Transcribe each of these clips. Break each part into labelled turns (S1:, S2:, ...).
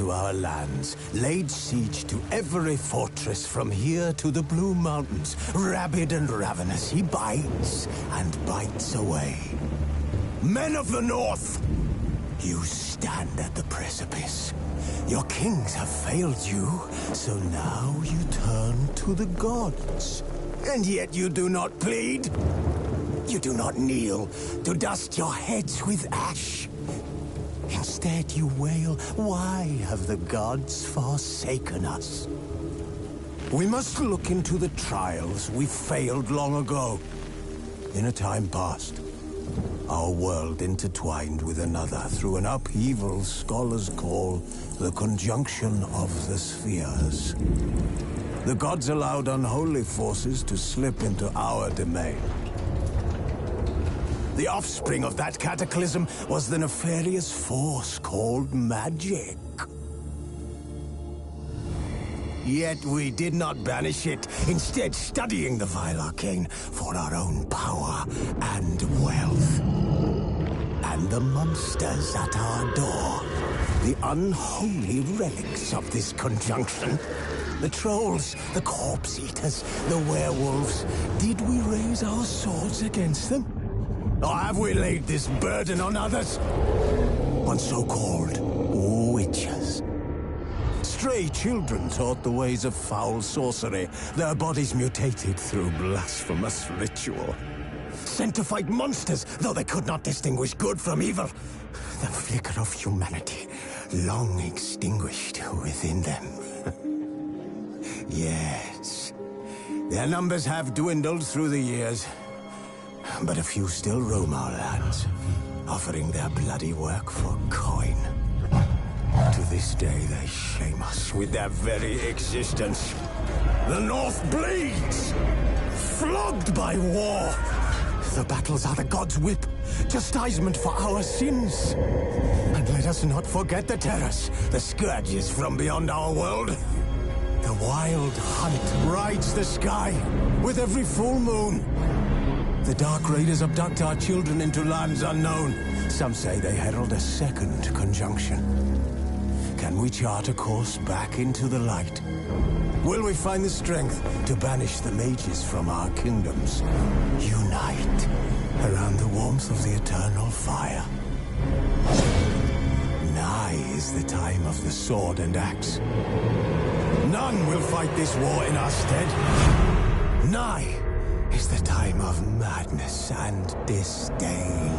S1: into our lands, laid siege to every fortress from here to the Blue Mountains. Rabid and ravenous, he bites and bites away. Men of the North, you stand at the precipice. Your kings have failed you, so now you turn to the gods. And yet you do not plead. You do not kneel to dust your heads with ash. Instead you wail, why have the gods forsaken us? We must look into the trials we failed long ago. In a time past, our world intertwined with another through an upheaval scholars call the conjunction of the spheres. The gods allowed unholy forces to slip into our domain. The offspring of that cataclysm was the nefarious force called magic. Yet we did not banish it, instead studying the vile arcane for our own power and wealth. And the monsters at our door, the unholy relics of this conjunction. The trolls, the corpse-eaters, the werewolves. Did we raise our swords against them? Or have we laid this burden on others? On so-called witches. Stray children taught the ways of foul sorcery, their bodies mutated through blasphemous ritual. Sent to fight monsters, though they could not distinguish good from evil. The flicker of humanity, long extinguished within them. Yes, their numbers have dwindled through the years. But a few still roam our lands, offering their bloody work for coin. To this day, they shame us with their very existence. The North bleeds, flogged by war. The battles are the gods' whip, chastisement for our sins. And let us not forget the terrors, the scourges from beyond our world. The wild hunt rides the sky with every full moon. The Dark Raiders abduct our children into lands unknown. Some say they herald a second conjunction. Can we chart a course back into the light? Will we find the strength to banish the mages from our kingdoms? Unite around the warmth of the eternal fire. Nigh is the time of the sword and axe. None will fight this war in our stead. Nigh is the time of madness and disdain.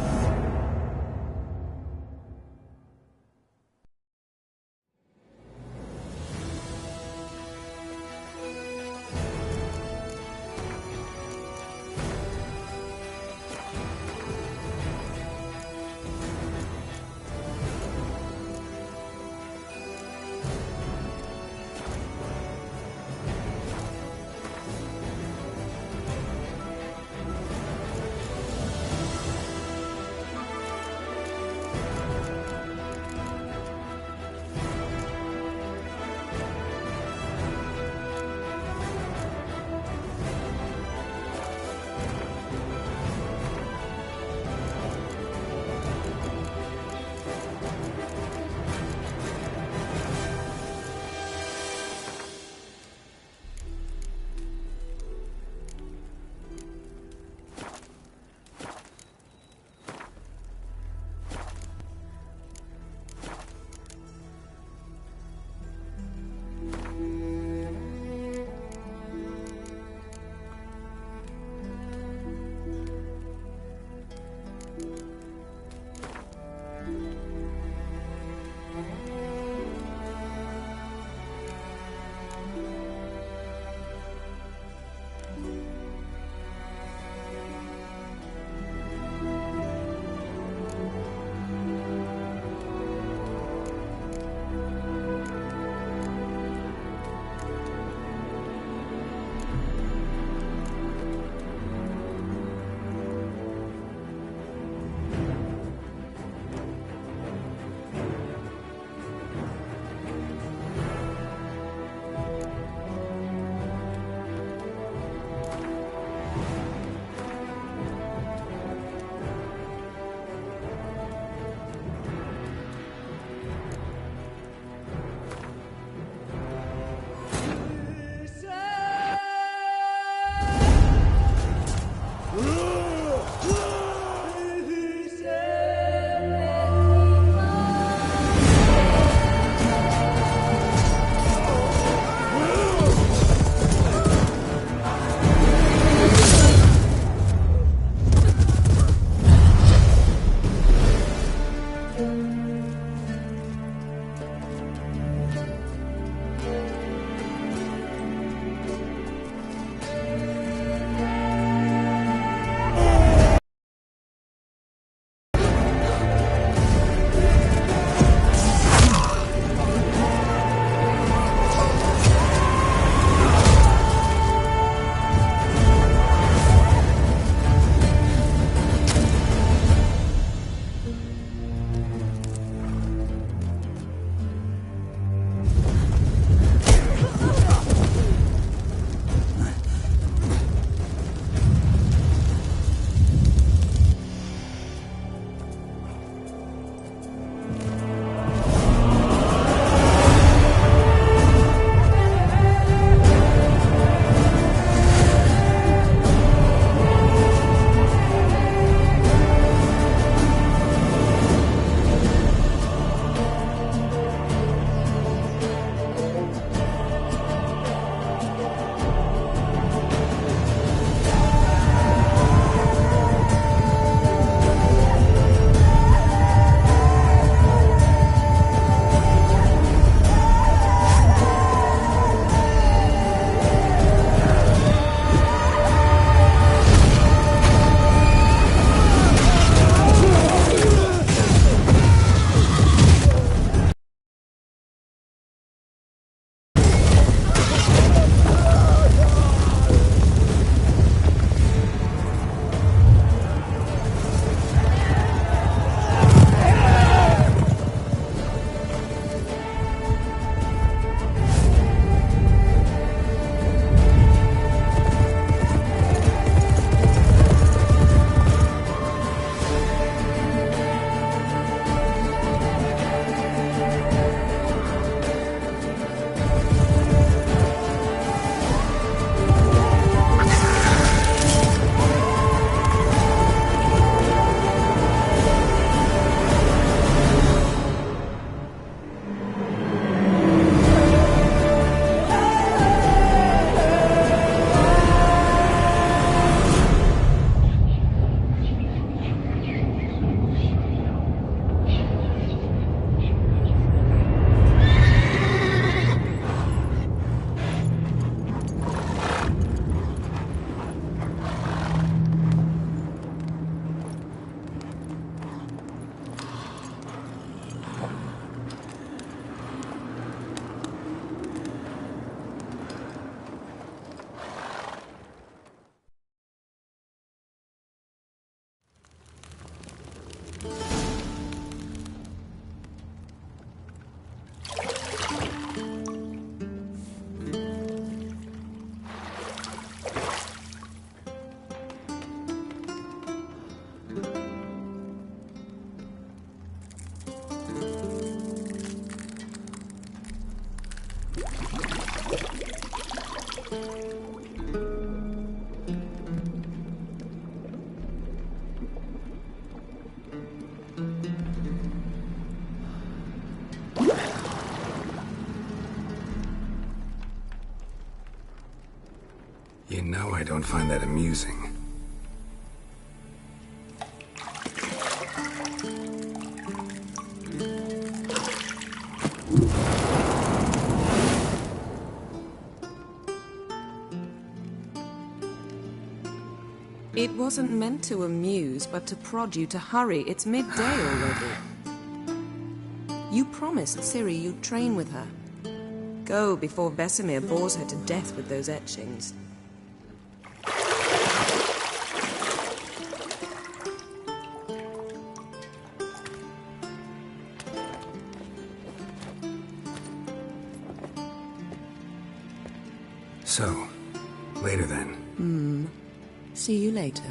S2: You know I don't find that amusing.
S3: It wasn't meant to amuse, but to prod you to hurry. It's midday already. You promised Ciri you'd train with her. Go before Vesemir bores her to death with those etchings.
S2: So, later then.
S3: See you later.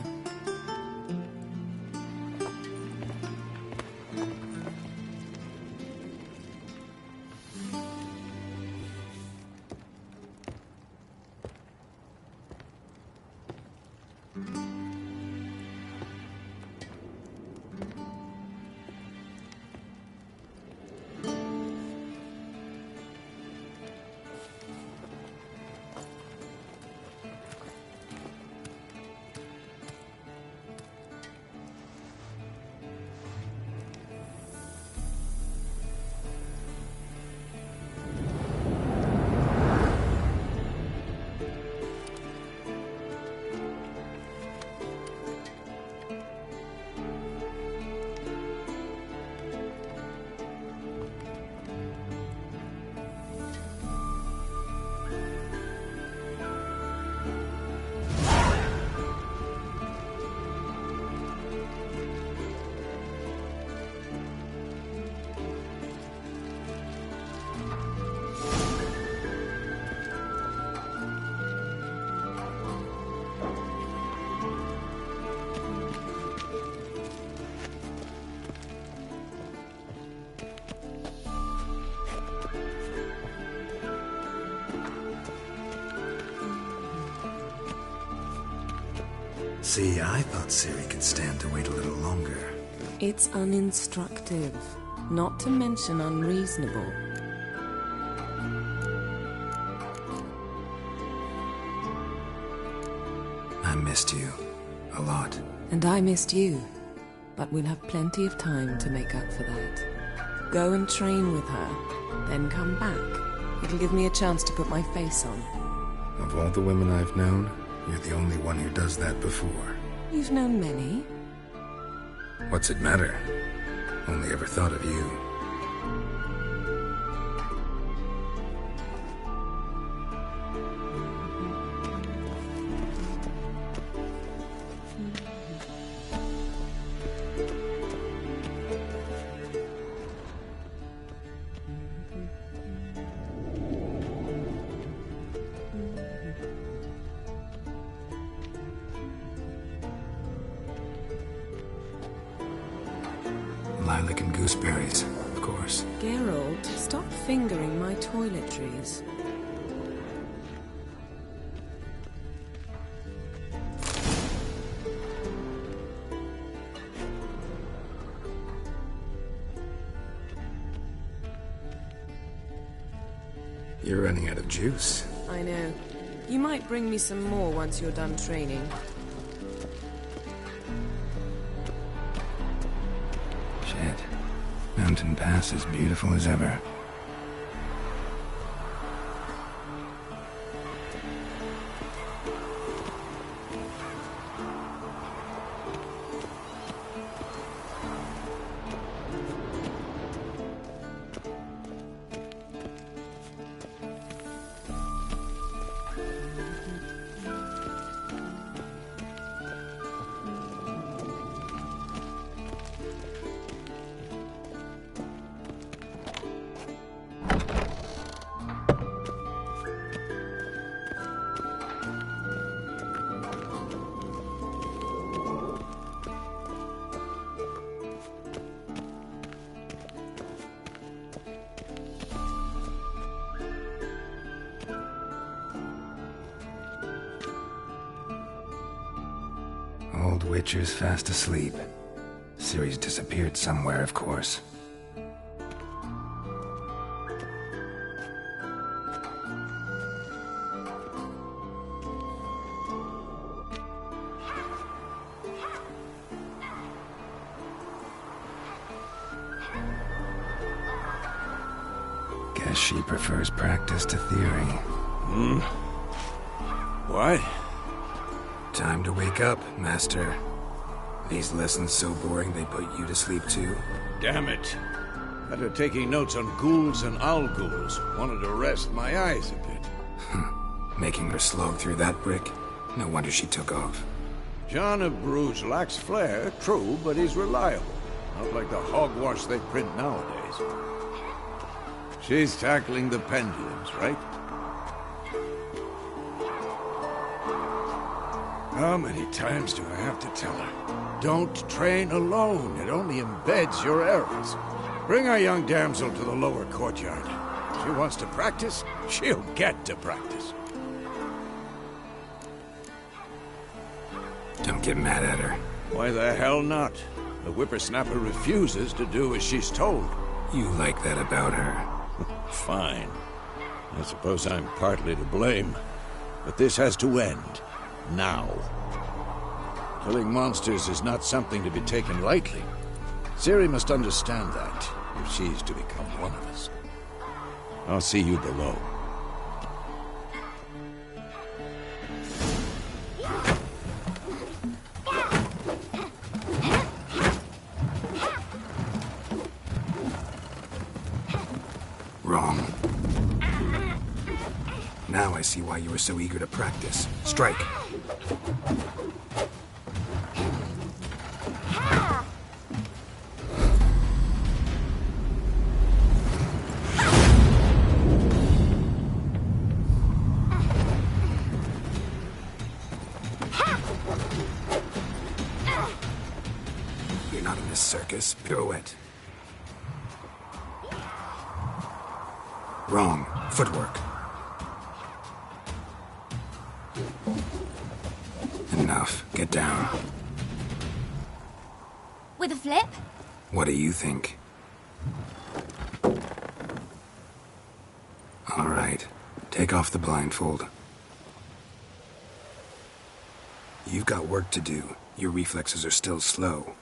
S2: See, I thought Ciri could stand to wait a little longer.
S3: It's uninstructive, not to mention unreasonable.
S2: I missed you. A lot.
S3: And I missed you. But we'll have plenty of time to make up for that. Go and train with her, then come back. It'll give me a chance to put my face on.
S2: Of all the women I've known, you're the only one who does that before.
S3: You've known many.
S2: What's it matter? Only ever thought of you. Lilac and gooseberries, of course.
S3: Geralt, stop fingering my toiletries.
S2: You're running out of juice.
S3: I know. You might bring me some more once you're done training.
S2: Shit. Mountain Pass as beautiful as ever. Old Witcher's fast asleep. Ciri's disappeared somewhere, of course. Guess she prefers practice to theory.
S4: What?
S2: Time to wake up, Master. These lessons so boring they put you to sleep too?
S4: Damn it. After taking notes on ghouls and owl ghouls, wanted to rest my eyes a bit.
S2: Making her slog through that brick? No wonder she took off.
S4: John of Bruges lacks flair, true, but he's reliable. Not like the hogwash they print nowadays. She's tackling the pendulums, right? How many times do I have to tell her? Don't train alone. It only embeds your errors. Bring our young damsel to the lower courtyard. She wants to practice, she'll get to practice.
S2: Don't get mad at her.
S4: Why the hell not? The whippersnapper refuses to do as she's told.
S2: You like that about her.
S4: Fine. I suppose I'm partly to blame. But this has to end. Now. Killing monsters is not something to be taken lightly. Ciri must understand that, if she's to become one of us. I'll see you below.
S2: Wrong. Now I see why you were so eager to practice. Strike. You're not in this circus. Pirouette. Wrong. Footwork. Enough. Get down.
S5: With a flip?
S2: What do you think? All right. Take off the blindfold. You've got work to do. Your reflexes are still slow.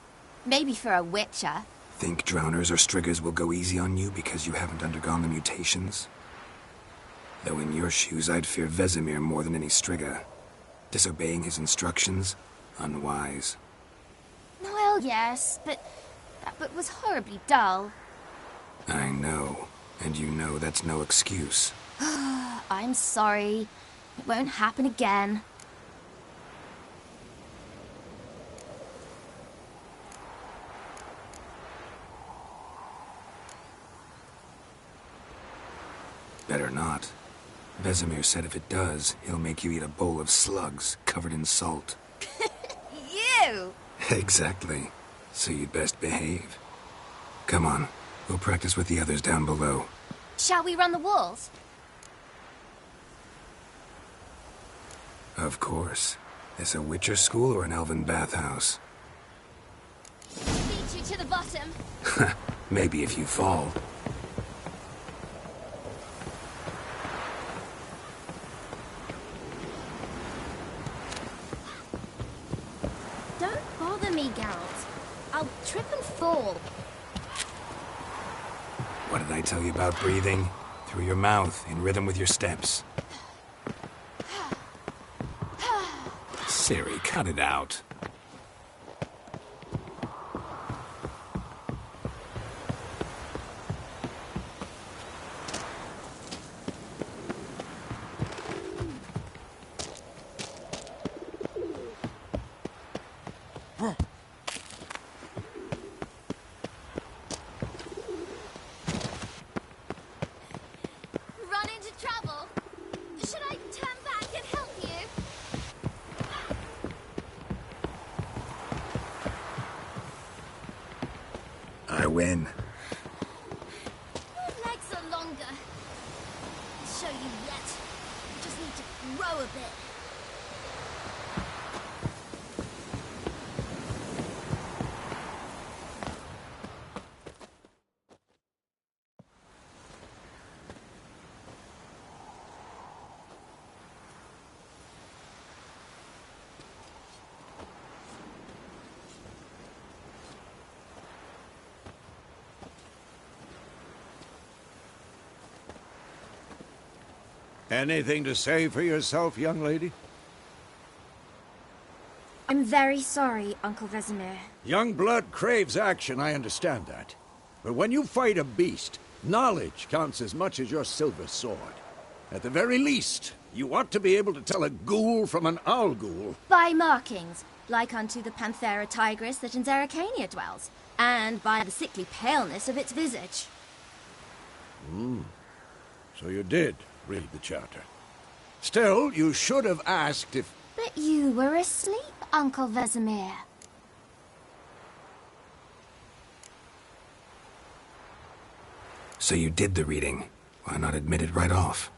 S5: Maybe for a witcher.
S2: Think drowners or striggers will go easy on you because you haven't undergone the mutations? Though in your shoes, I'd fear Vesemir more than any strigger. Disobeying his instructions? Unwise.
S5: Well, yes, but that book was horribly dull.
S2: I know. And you know that's no excuse.
S5: I'm sorry. It won't happen again.
S2: Better not. Vesemir said if it does, he'll make you eat a bowl of slugs covered in salt.
S5: You!
S2: Exactly. So you'd best behave. Come on. We'll practice with the others down below.
S5: Shall we run the walls?
S2: Of course. Is a Witcher school or an elven bathhouse?
S5: Lead you to the bottom.
S2: Maybe if you fall.
S5: Don't bother me, Geralt. I'll trip and fall.
S2: What did I tell you about breathing? Through your mouth, in rhythm with your steps. Ciri, cut it out.
S5: Run into trouble? Should I turn back and help you?
S2: I win.
S5: Your legs are longer. I'll show you yet. You just need to grow a bit.
S4: Anything to say for yourself, young lady?
S6: I'm very sorry, Uncle Vesemir.
S4: Young blood craves action, I understand that. But when you fight a beast, knowledge counts as much as your silver sword. At the very least, you ought to be able to tell a ghoul from an owl ghoul.
S6: By markings, like unto the Panthera tigris that in Zerrikania dwells, and by the sickly paleness of its visage.
S4: So you did read the charter. Still, you should have asked if...
S6: But you were asleep, Uncle Vesemir.
S2: So you did the reading. Why not admit it right off?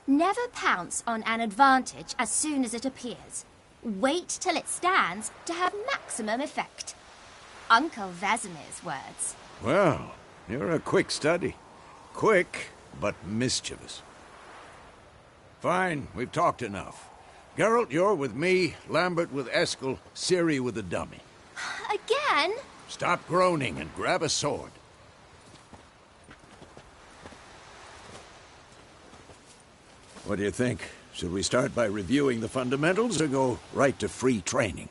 S6: Never pounce on an advantage as soon as it appears. Wait till it stands to have maximum effect. Uncle Vesemir's words.
S4: Well, you're a quick study. Quick, but mischievous. Fine, we've talked enough. Geralt, you're with me, Lambert with Eskel, Ciri with the dummy.
S6: Again?
S4: Stop groaning and grab a sword. What do you think? Should we start by reviewing the fundamentals or go right to free training?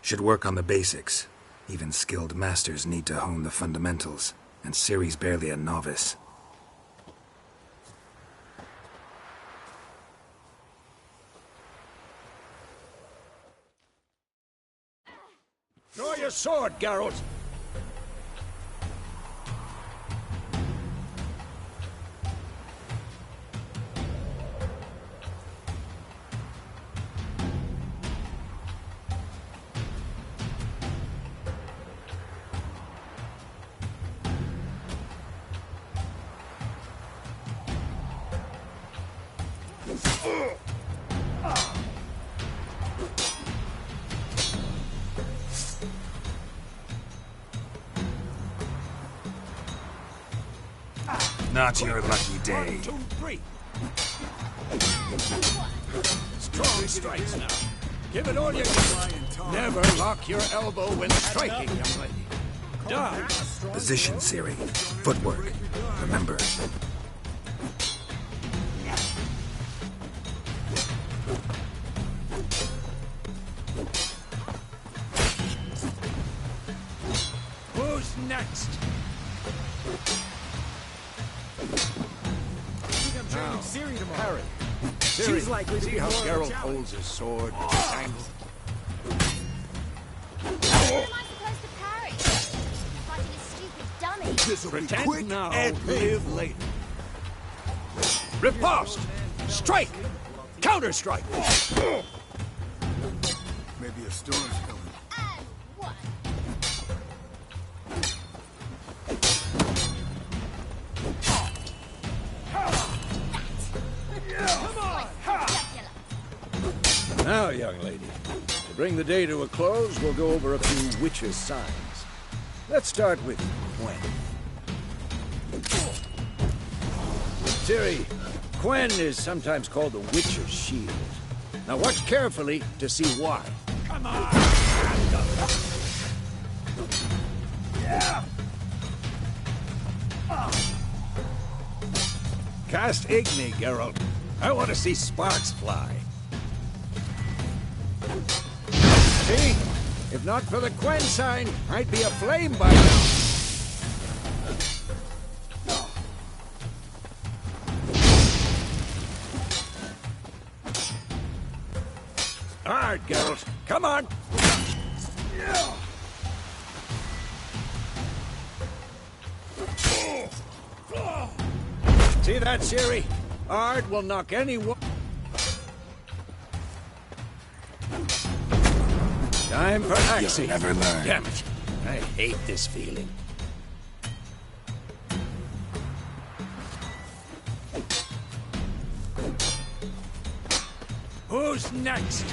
S2: Should work on the basics. Even skilled masters need to hone the fundamentals, and Ciri's barely a novice.
S4: Draw your sword, Geralt!
S2: Not your lucky day.
S4: 1, 2, 3. Strong strikes now. Give it all you got. Never lock your elbow when striking, young lady. Down.
S2: Position, Ciri. Footwork. Remember.
S4: Who's next?
S7: Ciri tomorrow.
S4: Harry. Ciri,
S7: She's likely to
S4: see
S7: be
S4: how
S7: more of a
S4: Geralt
S7: challenge.
S4: holds his sword at this angle?
S5: What am I supposed to parry? Fighting a stupid dummy.
S1: This'll be
S4: Pretend
S1: quick
S4: now,
S1: and
S4: live later. Riposte! Strike! Counter-strike!
S1: maybe a storm's coming.
S5: And one. Spectacular.
S4: Now, young lady, to bring the day to a close, we'll go over a few witches' signs. Let's start with Quen. Ciri, Quen is sometimes called the Witcher's Shield. Now watch carefully to see why. Come on! Cast Igni, Geralt. I want to see sparks fly. See? If not for the Quen sign, I'd be aflame by now. Hard, Geralt. Come on. See that, Ciri? Ard will knock anyone. Time for axing.
S2: You'll never learn.
S4: Damn it. I hate this feeling. Who's next?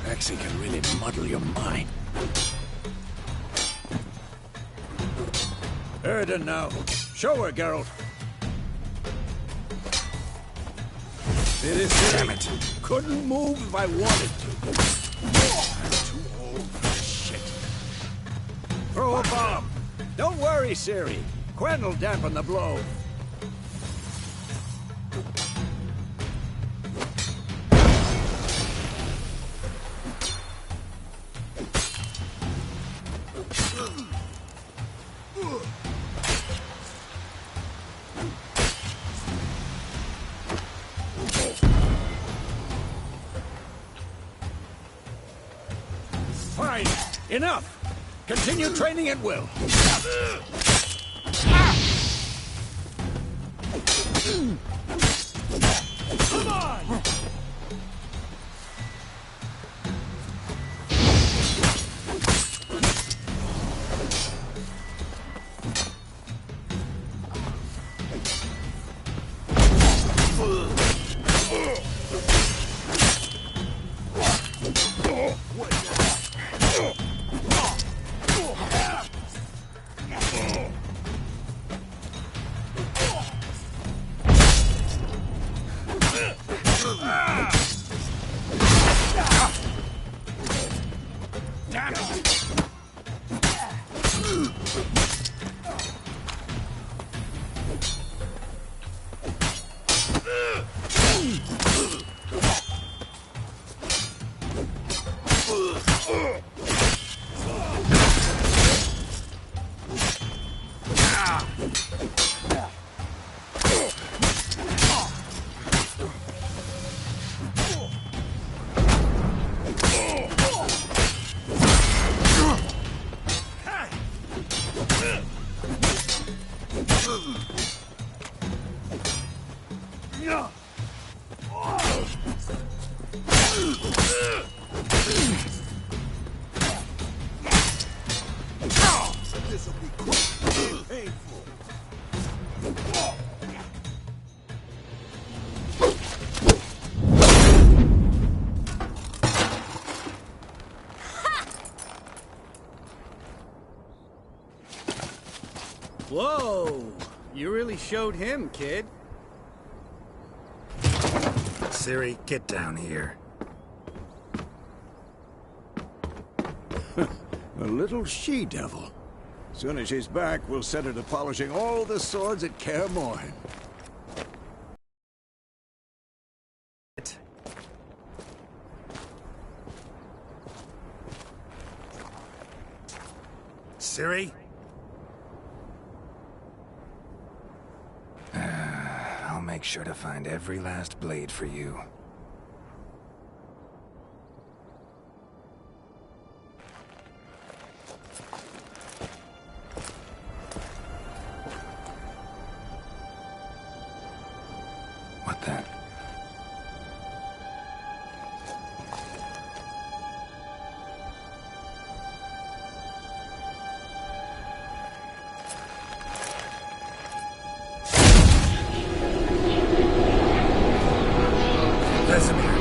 S4: Axing can really muddle your mind. Erden now. Show her, Geralt. See this? Damn it. Couldn't move if I wanted to. I'm too old for shit. throw a bomb. Don't worry, Ciri. Quen will dampen the blow. Fine. Enough. Continue training at will. Come on! Damn it! This will be quite painful.
S7: Whoa! You really showed him, kid.
S2: Ciri, get down here.
S4: A little she-devil. Soon as she's back, we'll set her to polishing all the swords at Kaer Morhen.
S2: Ciri? I'll make sure to find every last blade for you. What the? Vesemir.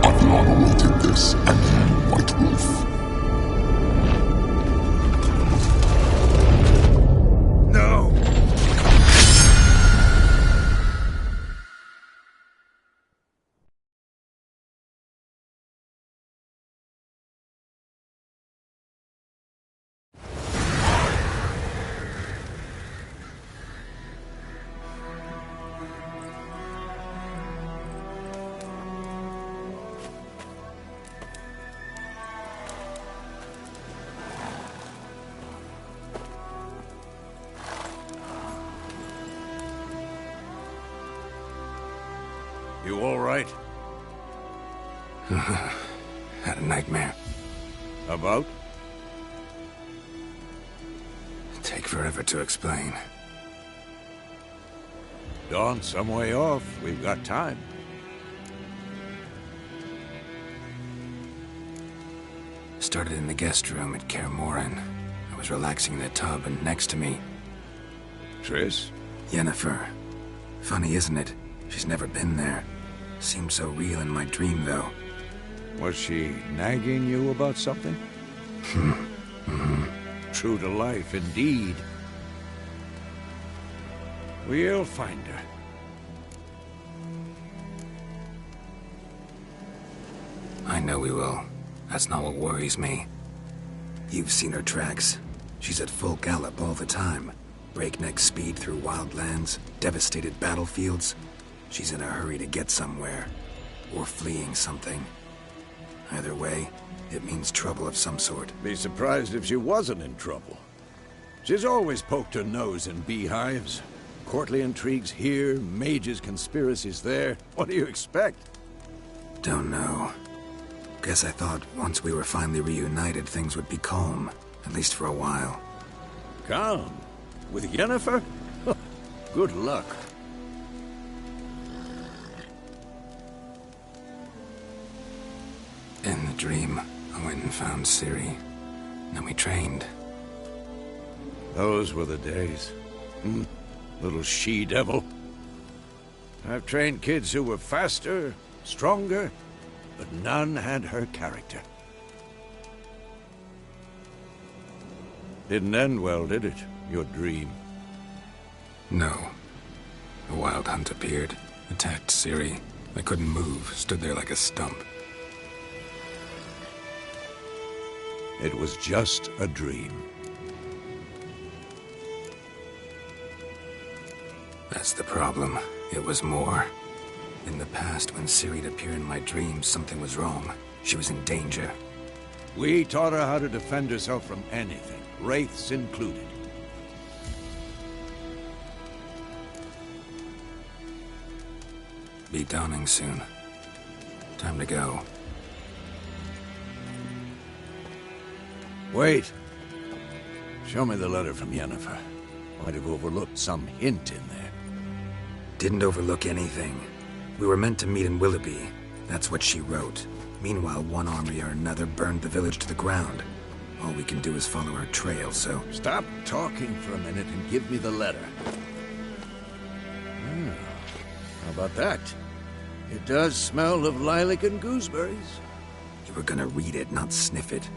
S8: I've long awaited this, and you, White Wolf.
S2: No!
S4: You all right?
S2: Had a nightmare.
S4: About?
S2: Take forever to explain.
S4: Dawn's some way off. We've got time.
S2: Started in the guest room at Kaer Morhen. I was relaxing in a tub, and next to me,
S4: Triss?
S2: Yennefer. Funny, isn't it? She's never been there. Seemed so real in my dream, though.
S4: Was she nagging you about something? True to life, indeed. We'll find her.
S2: I know we will. That's not what worries me. You've seen her tracks. She's at full gallop all the time. Breakneck speed through wild lands, devastated battlefields. She's in a hurry to get somewhere. Or fleeing something. Either way, it means trouble of some sort.
S4: Be surprised if she wasn't in trouble. She's always poked her nose in beehives. Courtly intrigues here, mages' conspiracies there. What do you expect?
S2: Don't know. Guess I thought once we were finally reunited, things would be calm. At least for a while.
S4: Calm? With Yennefer? Good luck.
S2: In the dream, I went and found Ciri. Then we trained.
S4: Those were the days. Little she-devil. I've trained kids who were faster, stronger, but none had her character. Didn't end well, did it? Your dream?
S2: No. A wild hunt appeared, attacked Ciri. I couldn't move, stood there like a stump.
S4: It was just a dream.
S2: That's the problem. It was more. In the past, when Ciri'd appear in my dreams, something was wrong. She was in danger.
S4: We taught her how to defend herself from anything, wraiths included.
S2: Be dawning soon. Time to go.
S4: Wait. Show me the letter from Yennefer. Might have overlooked some hint in there.
S2: Didn't overlook anything. We were meant to meet in Willoughby. That's what she wrote. Meanwhile, one army or another burned the village to the ground. All we can do is follow her trail, so...
S4: Stop talking for a minute and give me the letter. How about that? It does smell of lilac and gooseberries.
S2: You were gonna read it, not sniff it.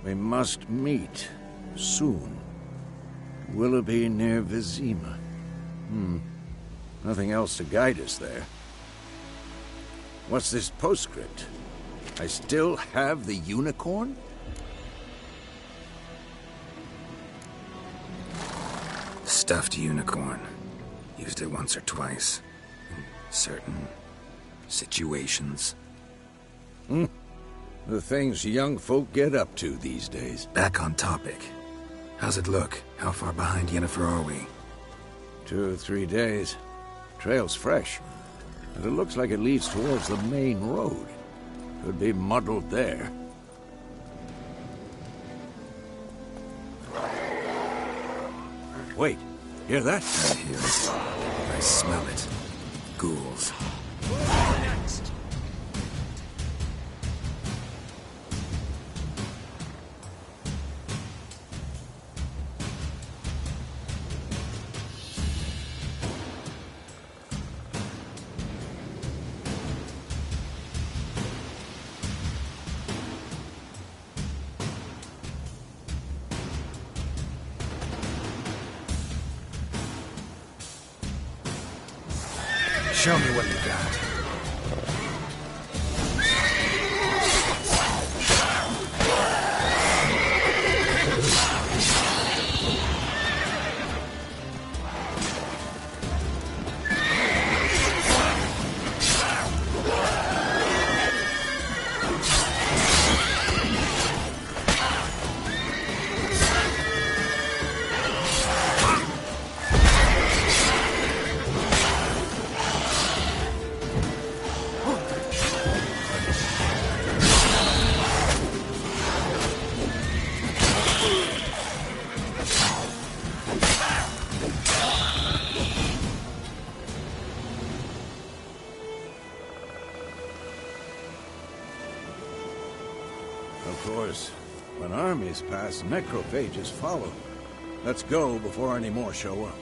S4: We must meet. Soon. Willoughby near Vizima. Nothing else to guide us there. What's this postscript? I still have the unicorn?
S2: Stuffed unicorn. Used it once or twice. In certain situations.
S4: The things young folk get up to these days.
S2: Back on topic. How's it look? How far behind Yennefer are we?
S4: 2 or 3 days. Trail's fresh. And it looks like it leads towards the main road. Could be muddled there. Wait, hear that?
S2: I hear it. I smell it. Ghouls.
S4: Next!
S2: Show me what you got.
S4: Of course, when armies pass, necrophages follow. Let's go before any more show up.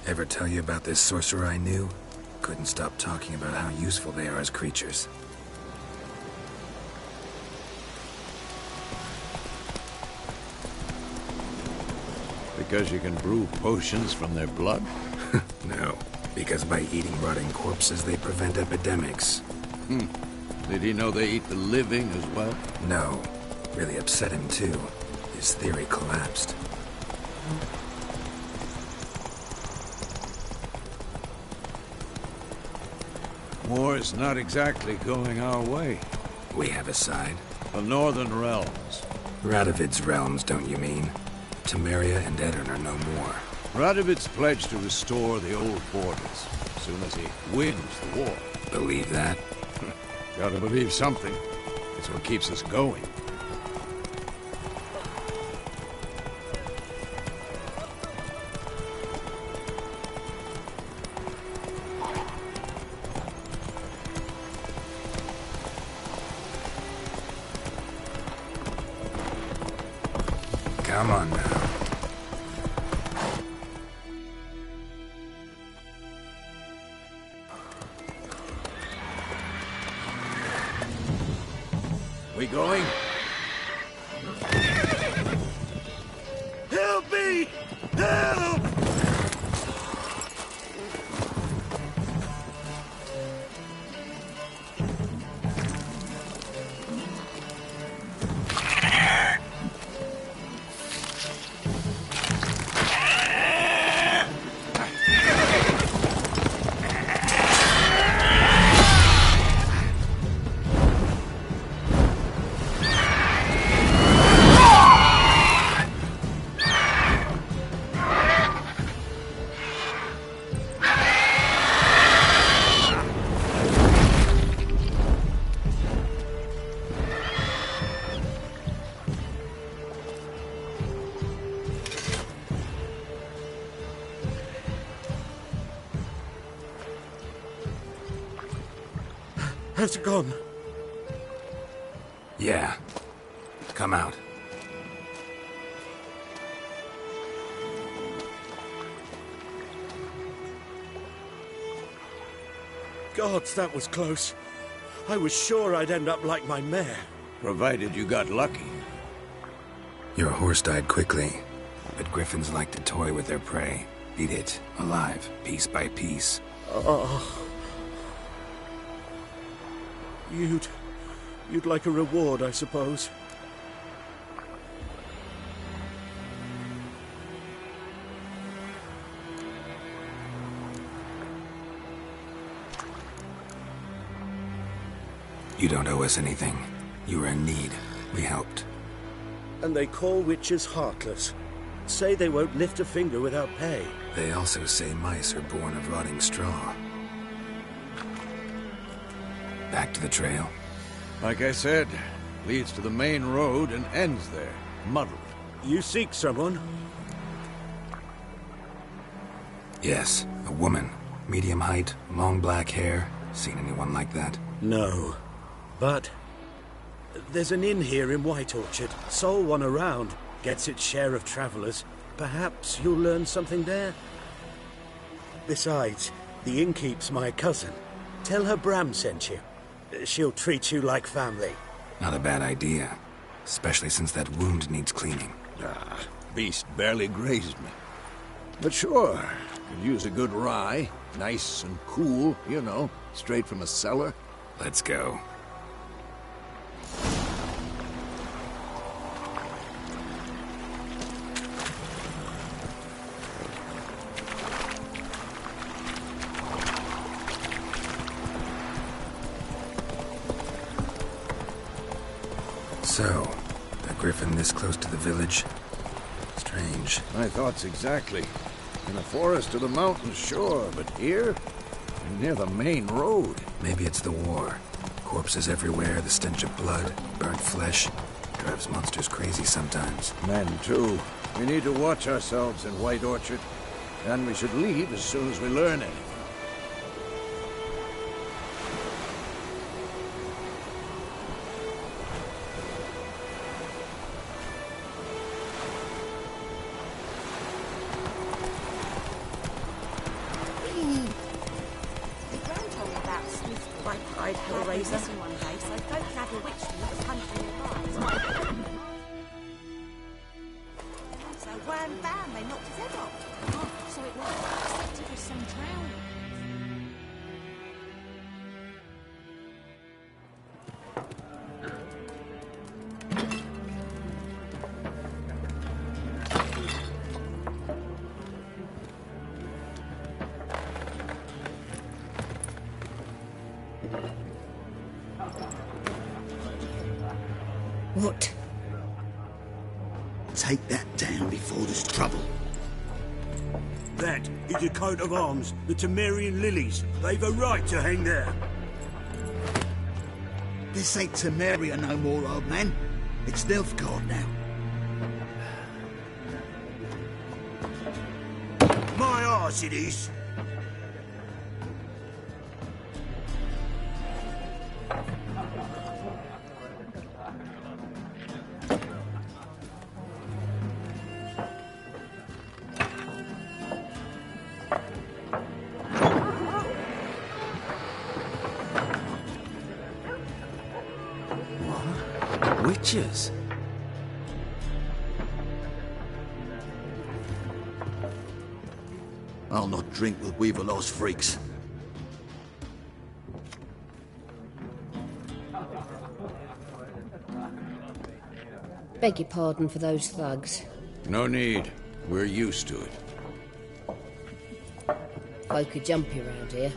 S2: Ever tell you about this sorcerer I knew? Couldn't stop talking about how useful they are as creatures.
S4: Because you can brew potions from their blood?
S2: No, because by eating rotting corpses, they prevent epidemics.
S4: Did he know they eat the living as well?
S2: No. Really upset him, too. His theory collapsed.
S4: War's not exactly going our way.
S2: We have a side.
S4: The Northern Realms.
S2: Radovid's realms, don't you mean? Temeria and Edirn are no more.
S4: Radovid's pledged to restore the old borders as soon as he wins the war.
S2: Believe that?
S4: Gotta believe something. It's what keeps us going.
S2: Come on now.
S4: We going? Help me! Help!
S9: Has it gone?
S2: Yeah. Come out.
S9: Gods, that was close. I was sure I'd end up like my mare.
S4: Provided you got lucky.
S2: Your horse died quickly, but griffins like to toy with their prey. Eat it, alive, piece by piece.
S9: Oh. You'd like a reward, I suppose.
S2: You don't owe us anything. You were in need. We helped.
S9: And they call witches heartless. Say they won't lift a finger without pay.
S2: They also say mice are born of rotting straw. Back to the trail.
S4: Like I said, leads to the main road and ends there, muddled.
S9: You seek someone?
S2: Yes, a woman. Medium height, long black hair. Seen anyone like that?
S9: No. But there's an inn here in White Orchard. Sole one around. Gets its share of travelers. Perhaps you'll learn something there? Besides, the innkeep's my cousin. Tell her Bram sent you. She'll treat you like family.
S2: Not a bad idea. Especially since that wound needs cleaning.
S4: Beast barely grazed me. But sure, could use a good rye. Nice and cool, you know, straight from a cellar.
S2: Let's go. So, a griffin this close to the village? Strange.
S4: My thoughts exactly. In the forest or the mountains, sure, but here? Near the main road.
S2: Maybe it's the war. Corpses everywhere, the stench of blood, burnt flesh. Drives monsters crazy sometimes.
S4: Men, too. We need to watch ourselves in White Orchard. And we should leave as soon as we learn anything.
S10: side, Hellraiser.
S11: Listen one day, so folk can have a witch from the country nearby. So wham bam, they knocked his head off.
S5: Oh, so it was accepted as some drowning.
S3: What?
S12: Take that down before there's trouble.
S9: That is a coat of arms, the Temerian lilies. They've a right to hang there.
S12: This ain't Temeria no more, old man. It's Nilfgaard now.
S9: My arse it is.
S2: Witches?
S12: I'll not drink with Weaverlaw's freaks.
S3: Beg your pardon for those thugs.
S4: No need. We're used to it.
S3: Folk are jumpy around here.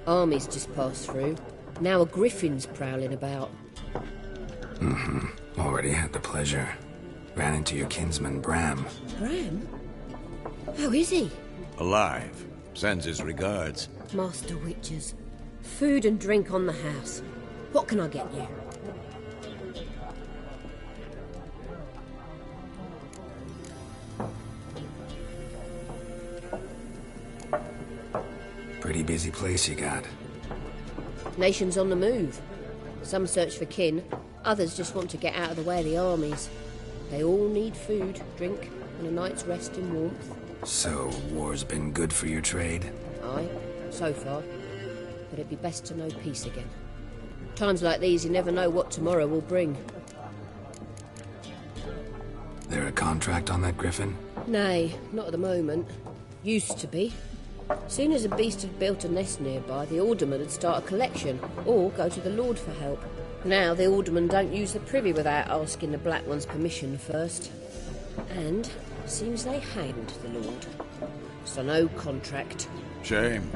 S3: Armies just passed through. Now a griffin's prowling about.
S2: Already had the pleasure. Ran into your kinsman, Bram.
S3: Bram? How is he?
S4: Alive. Sends his regards.
S3: Master Witches. Food and drink on the house. What can I get you?
S2: Pretty busy place you got.
S3: Nations on the move. Some search for kin, others just want to get out of the way of the armies. They all need food, drink, and a night's rest in warmth.
S2: So, war's been good for your trade?
S3: Aye, so far. But it'd be best to know peace again. Times like these, you never know what tomorrow will bring.
S2: There a contract on that griffin?
S3: Nay, not at the moment. Used to be. Soon as a beast had built a nest nearby, the alderman would start a collection, or go to the Lord for help. Now the aldermen don't use the privy without asking the Black One's permission first. And seems they hanged the Lord. So no contract.
S4: Shame.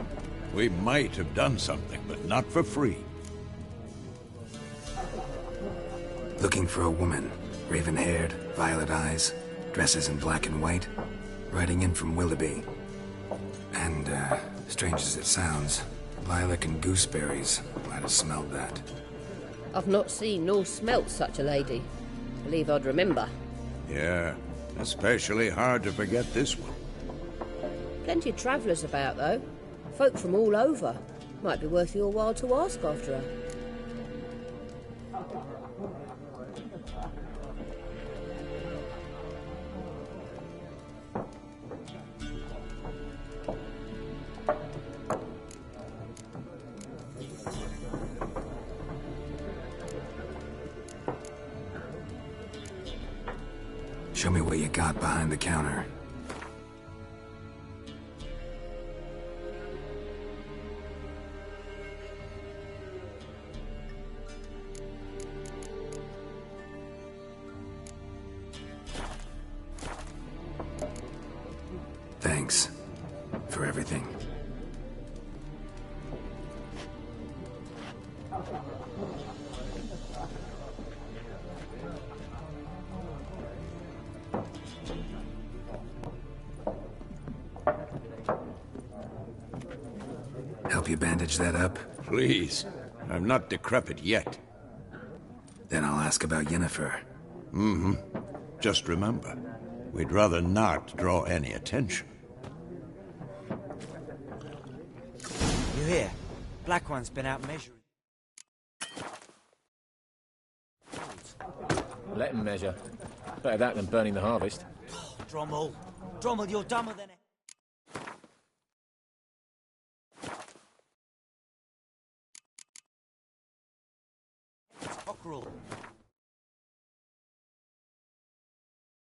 S4: We might have done something, but not for free.
S2: Looking for a woman. Raven-haired, violet eyes, dresses in black and white. Riding in from Willoughby. And, strange as it sounds, lilac and gooseberries. Might have smelled that.
S3: I've not seen nor smelt such a lady. Believe I'd remember.
S4: Yeah, especially hard to forget this one.
S3: Plenty of travellers about, though. Folk from all over. Might be worth your while to ask after her.
S2: Show me what you got behind the counter. Thanks for everything. Help you bandage that up?
S4: Please. I'm not decrepit yet.
S2: Then I'll ask about Yennefer.
S4: Mm-hmm. Just remember, we'd rather not draw any attention.
S13: You hear? Black One's been out measuring.
S14: Let him measure. Better that than burning the harvest.
S13: Drommel. Drommel, you're dumber than... cockerel.